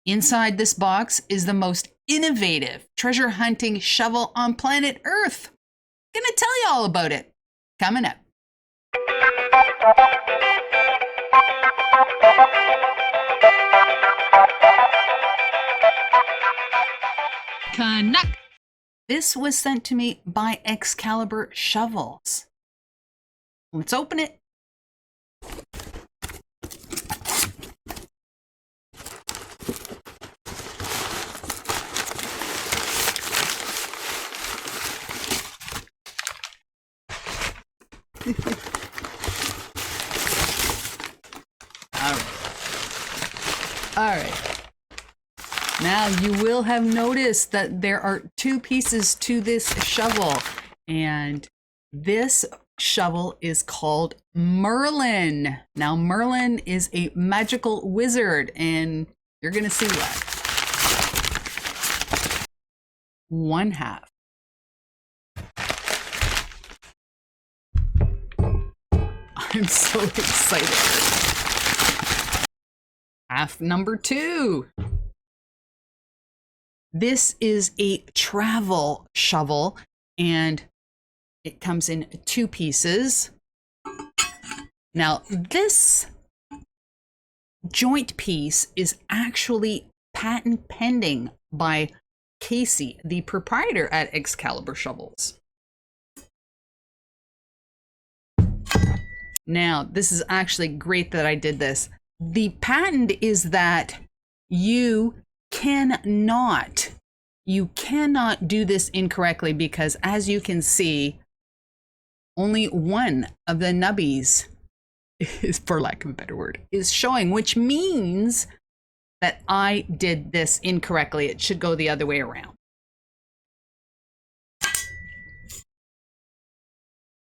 Inside this box is the most innovative treasure hunting shovel on planet Earth. Gonna tell you all about it coming up. Canuck. This was sent to me by Excalibur Shovels. Let's open it. All right. Now you will have noticed that there are two pieces to this shovel, and this shovel is called Merlin. Now Merlin is a magical wizard, and you're gonna see why. One half. I'm so excited. Half number two. This is a travel shovel, and it comes in two pieces. Now, this joint piece is actually patent pending by Casey, the proprietor at Excalibur Shovels. Now, this is actually great that I did this. The patent is that you cannot do this incorrectly, because as you can see, only one of the nubbies is, for lack of a better word, is showing, which means that I did this incorrectly. It should go the other way around.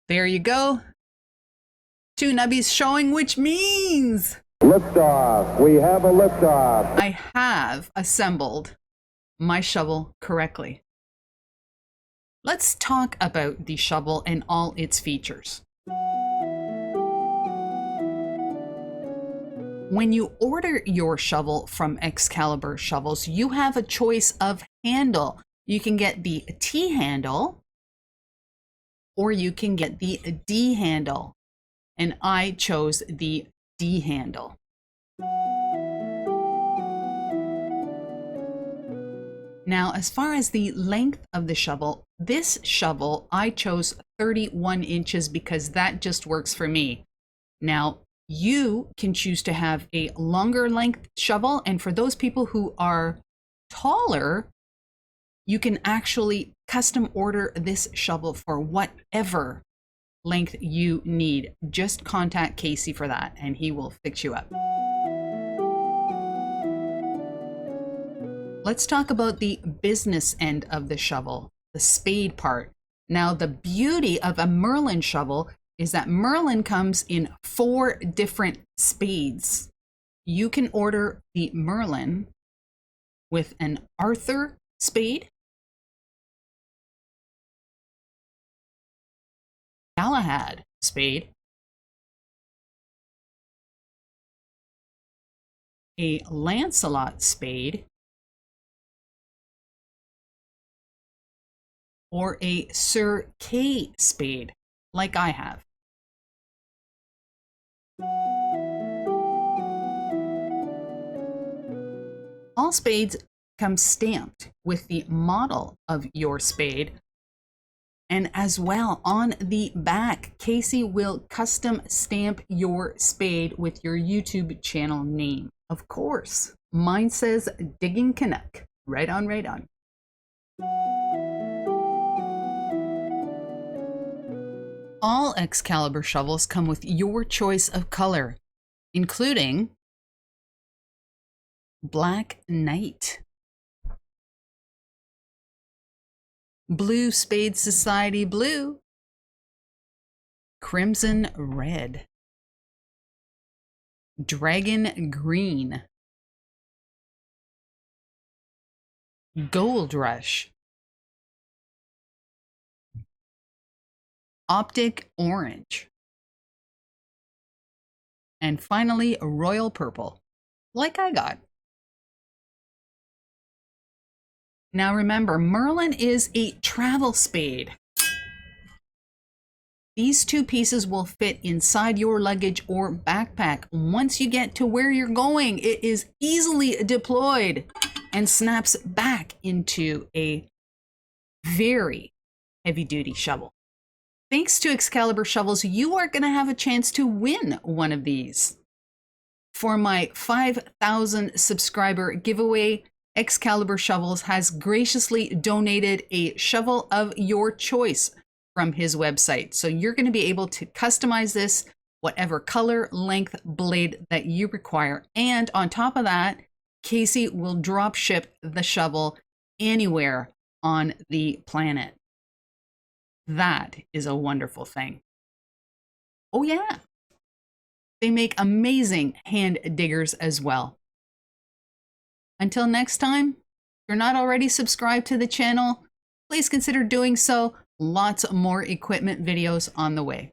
There you go. Two nubbies showing, which means liftoff. We have a liftoff. I have assembled my shovel correctly. Let's talk about the shovel and all its features. When you order your shovel from Excalibur Shovels, you have a choice of handle. You can get the T handle, or you can get the D handle. And I chose the D handle. Now, as far as the length of the shovel, this shovel, I chose 31 inches because that just works for me. Now, you can choose to have a longer length shovel, and for those people who are taller, you can actually custom order this shovel for whatever length you need. Just contact Casey for that, and he will fix you up. Let's talk about the business end of the shovel, the spade part. Now, the beauty of a Merlin shovel is that Merlin comes in 4 different spades. You can order the Merlin with an Arthur spade, Galahad spade, a Lancelot spade, or a Sir Kay spade, like I have. All spades come stamped with the model of your spade. And as well, on the back, Casey will custom stamp your spade with your YouTube channel name. Of course, mine says Digging Canuck. Right on, right on. All Excalibur shovels come with your choice of color, including Black Knight, Blue Spade Society Blue, Crimson Red, Dragon Green, Gold Rush, Optic Orange, and finally a Royal Purple, like I got. Now remember, Merlin is a travel spade. These two pieces will fit inside your luggage or backpack. Once you get to where you're going, it is easily deployed and snaps back into a very heavy-duty shovel. Thanks to Excalibur Shovels, you are going to have a chance to win one of these. For my 5,000 subscriber giveaway, Excalibur Shovels has graciously donated a shovel of your choice from his website. So you're going to be able to customize this, whatever color, length, blade that you require. And on top of that, Casey will drop ship the shovel anywhere on the planet. That is a wonderful thing. Oh yeah. They make amazing hand diggers as well. Until next time, if you're not already subscribed to the channel, please consider doing so. Lots more equipment videos on the way.